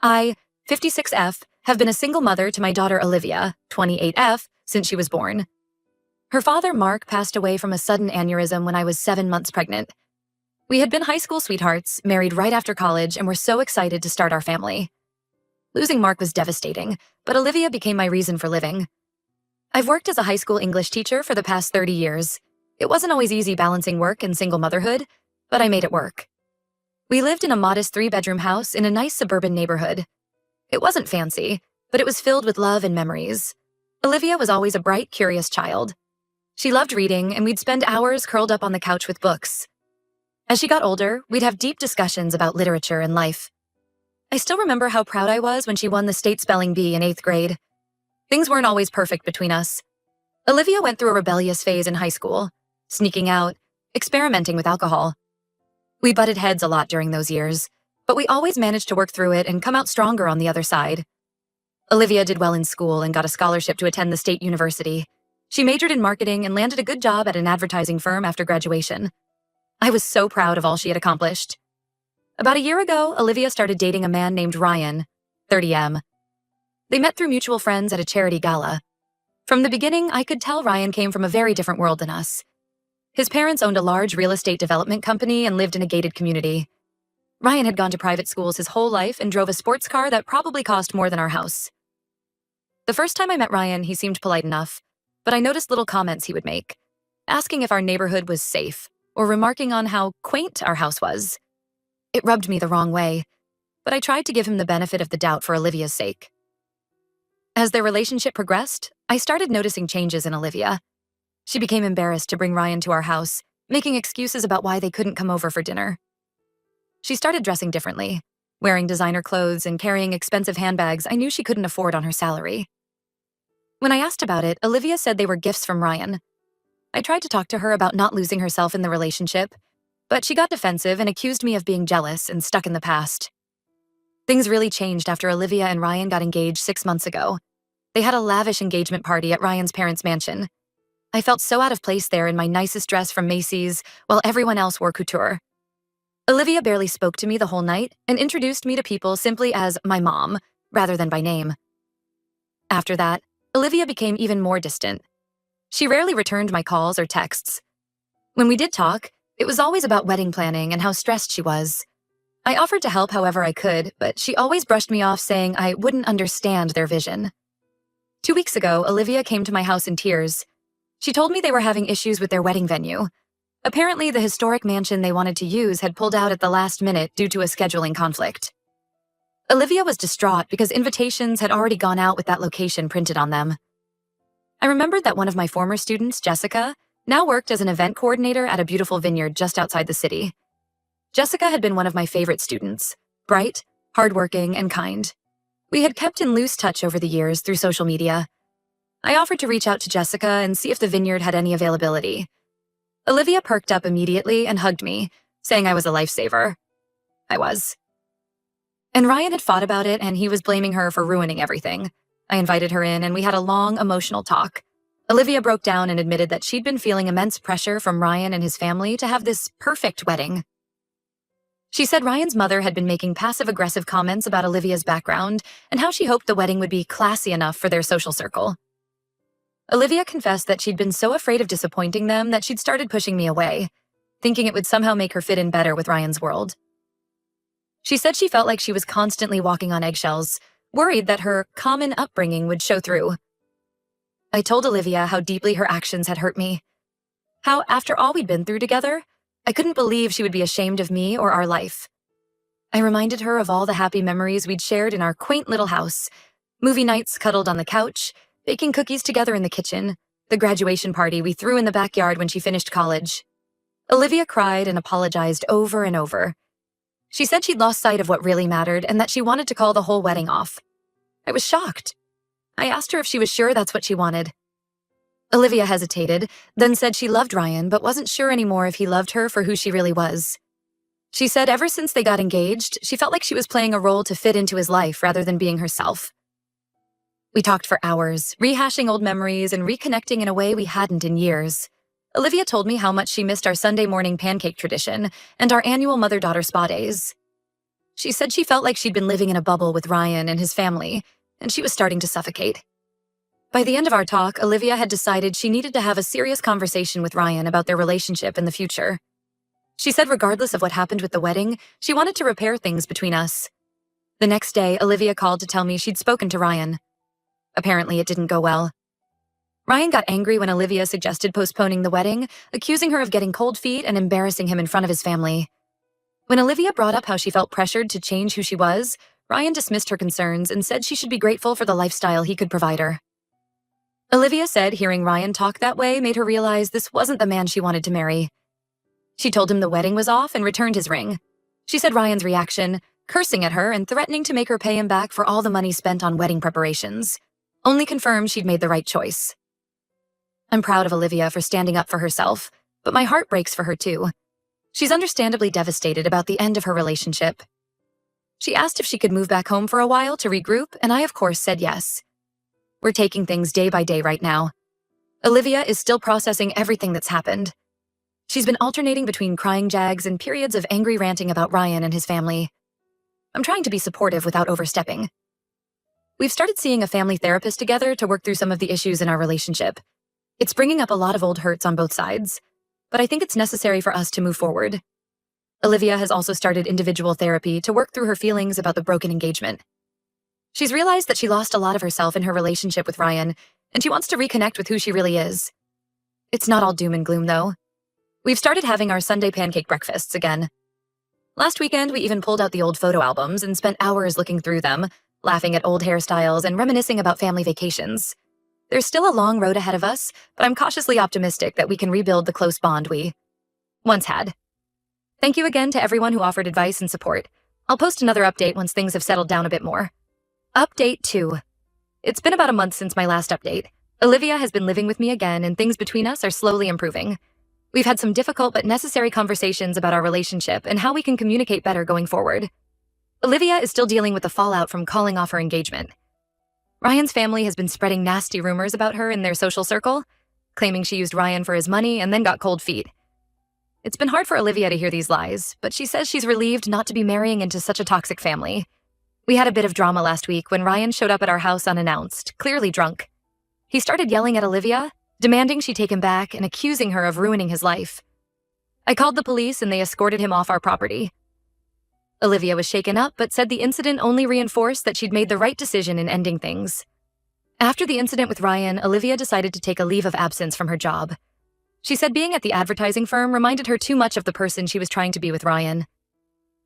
I, 56F, have been a single mother to my daughter Olivia, 28F, since she was born. Her father, Mark, passed away from a sudden aneurysm when I was 7 months pregnant. We had been high school sweethearts, married right after college, and were so excited to start our family. Losing Mark was devastating, but Olivia became my reason for living. I've worked as a high school English teacher for the past 30 years. It wasn't always easy balancing work and single motherhood, but I made it work. We lived in a modest 3-bedroom house in a nice suburban neighborhood. It wasn't fancy, but it was filled with love and memories. Olivia was always a bright, curious child. She loved reading, and we'd spend hours curled up on the couch with books. As she got older, we'd have deep discussions about literature and life. I still remember how proud I was when she won the state spelling bee in 8th grade. Things weren't always perfect between us. Olivia went through a rebellious phase in high school, sneaking out, experimenting with alcohol. We butted heads a lot during those years, but we always managed to work through it and come out stronger on the other side. Olivia did well in school and got a scholarship to attend the state university. She majored in marketing and landed a good job at an advertising firm after graduation. I was so proud of all she had accomplished. About a year ago, Olivia started dating a man named Ryan, 30M. They met through mutual friends at a charity gala. From the beginning, I could tell Ryan came from a very different world than us. His parents owned a large real estate development company and lived in a gated community. Ryan had gone to private schools his whole life and drove a sports car that probably cost more than our house. The first time I met Ryan, he seemed polite enough, but I noticed little comments he would make, asking if our neighborhood was safe, or remarking on how quaint our house was. It rubbed me the wrong way, but I tried to give him the benefit of the doubt for Olivia's sake. As their relationship progressed, I started noticing changes in Olivia. She became embarrassed to bring Ryan to our house, making excuses about why they couldn't come over for dinner. She started dressing differently, wearing designer clothes and carrying expensive handbags I knew she couldn't afford on her salary. When I asked about it, Olivia said they were gifts from Ryan. I tried to talk to her about not losing herself in the relationship, but she got defensive and accused me of being jealous and stuck in the past. Things really changed after Olivia and Ryan got engaged 6 months ago. They had a lavish engagement party at Ryan's parents' mansion. I felt so out of place there in my nicest dress from Macy's, while everyone else wore couture. Olivia barely spoke to me the whole night and introduced me to people simply as my mom, rather than by name. After that, Olivia became even more distant. She rarely returned my calls or texts. When we did talk, it was always about wedding planning and how stressed she was. I offered to help however I could, but she always brushed me off saying I wouldn't understand their vision. 2 weeks ago, Olivia came to my house in tears. She told me they were having issues with their wedding venue. Apparently, the historic mansion they wanted to use had pulled out at the last minute due to a scheduling conflict. Olivia was distraught because invitations had already gone out with that location printed on them. I remembered that one of my former students, Jessica, now worked as an event coordinator at a beautiful vineyard just outside the city. Jessica had been one of my favorite students, bright, hardworking, and kind. We had kept in loose touch over the years through social media. I offered to reach out to Jessica and see if the vineyard had any availability. Olivia perked up immediately and hugged me, saying I was a lifesaver. I was. And Ryan had fought about it, and he was blaming her for ruining everything. I invited her in, and we had a long, emotional talk. Olivia broke down and admitted that she'd been feeling immense pressure from Ryan and his family to have this perfect wedding. She said Ryan's mother had been making passive-aggressive comments about Olivia's background and how she hoped the wedding would be classy enough for their social circle. Olivia confessed that she'd been so afraid of disappointing them that she'd started pushing me away, thinking it would somehow make her fit in better with Ryan's world. She said she felt like she was constantly walking on eggshells, worried that her common upbringing would show through. I told Olivia how deeply her actions had hurt me. How, after all we'd been through together, I couldn't believe she would be ashamed of me or our life. I reminded her of all the happy memories we'd shared in our quaint little house, movie nights cuddled on the couch, baking cookies together in the kitchen, the graduation party we threw in the backyard when she finished college. Olivia cried and apologized over and over. She said she'd lost sight of what really mattered and that she wanted to call the whole wedding off. I was shocked. I asked her if she was sure that's what she wanted. Olivia hesitated, then said she loved Ryan but wasn't sure anymore if he loved her for who she really was. She said ever since they got engaged, she felt like she was playing a role to fit into his life rather than being herself. We talked for hours, rehashing old memories and reconnecting in a way we hadn't in years. Olivia told me how much she missed our Sunday morning pancake tradition and our annual mother-daughter spa days. She said she felt like she'd been living in a bubble with Ryan and his family, and she was starting to suffocate. By the end of our talk, Olivia had decided she needed to have a serious conversation with Ryan about their relationship in the future. She said regardless of what happened with the wedding, she wanted to repair things between us. The next day, Olivia called to tell me she'd spoken to Ryan. Apparently, it didn't go well. Ryan got angry when Olivia suggested postponing the wedding, accusing her of getting cold feet and embarrassing him in front of his family. When Olivia brought up how she felt pressured to change who she was, Ryan dismissed her concerns and said she should be grateful for the lifestyle he could provide her. Olivia said hearing Ryan talk that way made her realize this wasn't the man she wanted to marry. She told him the wedding was off and returned his ring. She said Ryan's reaction, cursing at her and threatening to make her pay him back for all the money spent on wedding preparations, only confirmed she'd made the right choice. I'm proud of Olivia for standing up for herself, but my heart breaks for her too. She's understandably devastated about the end of her relationship. She asked if she could move back home for a while to regroup, and I of course said yes. We're taking things day by day right now. Olivia is still processing everything that's happened. She's been alternating between crying jags and periods of angry ranting about Ryan and his family. I'm trying to be supportive without overstepping. We've started seeing a family therapist together to work through some of the issues in our relationship. It's bringing up a lot of old hurts on both sides, but I think it's necessary for us to move forward. Olivia has also started individual therapy to work through her feelings about the broken engagement. She's realized that she lost a lot of herself in her relationship with Ryan, and she wants to reconnect with who she really is. It's not all doom and gloom, though. We've started having our Sunday pancake breakfasts again. Last weekend, we even pulled out the old photo albums and spent hours looking through them, laughing at old hairstyles and reminiscing about family vacations. There's still a long road ahead of us, but I'm cautiously optimistic that we can rebuild the close bond we once had. Thank you again to everyone who offered advice and support. I'll post another update once things have settled down a bit more. Update 2. It's been about a month since my last update. Olivia has been living with me again, and things between us are slowly improving. We've had some difficult but necessary conversations about our relationship and how we can communicate better going forward. Olivia is still dealing with the fallout from calling off her engagement. Ryan's family has been spreading nasty rumors about her in their social circle, claiming she used Ryan for his money and then got cold feet. It's been hard for Olivia to hear these lies, but she says she's relieved not to be marrying into such a toxic family. We had a bit of drama last week when Ryan showed up at our house unannounced, clearly drunk. He started yelling at Olivia, demanding she take him back and accusing her of ruining his life. I called the police and they escorted him off our property. Olivia was shaken up but said the incident only reinforced that she'd made the right decision in ending things. After the incident with Ryan, Olivia decided to take a leave of absence from her job. She said being at the advertising firm reminded her too much of the person she was trying to be with Ryan.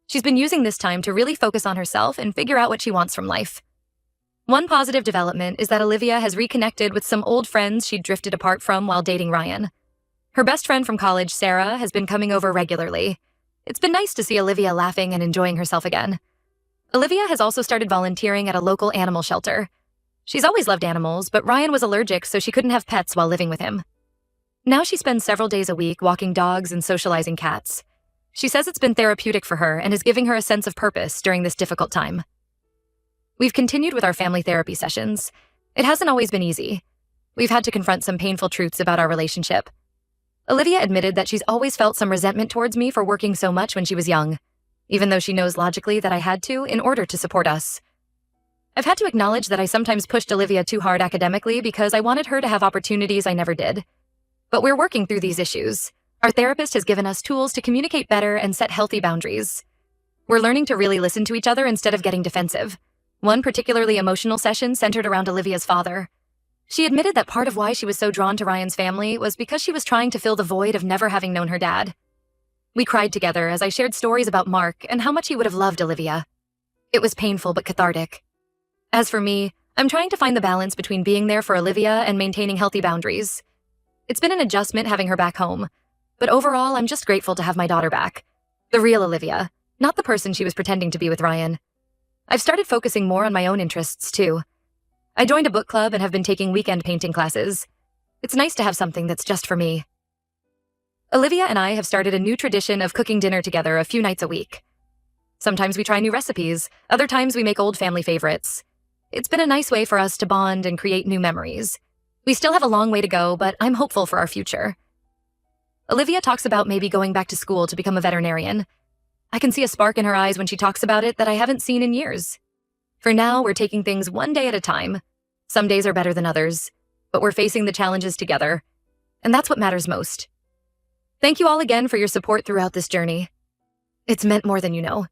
She's been using this time to really focus on herself and figure out what she wants from life. One positive development is that Olivia has reconnected with some old friends she'd drifted apart from while dating Ryan. Her best friend from college, Sarah, has been coming over regularly. It's been nice to see Olivia laughing and enjoying herself again. Olivia has also started volunteering at a local animal shelter. She's always loved animals, but Ryan was allergic, so she couldn't have pets while living with him. Now she spends several days a week walking dogs and socializing cats. She says it's been therapeutic for her and is giving her a sense of purpose during this difficult time. We've continued with our family therapy sessions. It hasn't always been easy. We've had to confront some painful truths about our relationship. Olivia admitted that she's always felt some resentment towards me for working so much when she was young, even though she knows logically that I had to in order to support us. I've had to acknowledge that I sometimes pushed Olivia too hard academically because I wanted her to have opportunities I never did. But we're working through these issues. Our therapist has given us tools to communicate better and set healthy boundaries. We're learning to really listen to each other instead of getting defensive. One particularly emotional session centered around Olivia's father. She admitted that part of why she was so drawn to Ryan's family was because she was trying to fill the void of never having known her dad. We cried together as I shared stories about Mark and how much he would have loved Olivia. It was painful but cathartic. As for me, I'm trying to find the balance between being there for Olivia and maintaining healthy boundaries. It's been an adjustment having her back home, but overall I'm just grateful to have my daughter back. The real Olivia, not the person she was pretending to be with Ryan. I've started focusing more on my own interests too. I joined a book club and have been taking weekend painting classes. It's nice to have something that's just for me. Olivia and I have started a new tradition of cooking dinner together a few nights a week. Sometimes we try new recipes, other times we make old family favorites. It's been a nice way for us to bond and create new memories. We still have a long way to go, but I'm hopeful for our future. Olivia talks about maybe going back to school to become a veterinarian. I can see a spark in her eyes when she talks about it that I haven't seen in years. For now, we're taking things one day at a time. Some days are better than others, but we're facing the challenges together, and that's what matters most. Thank you all again for your support throughout this journey. It's meant more than you know.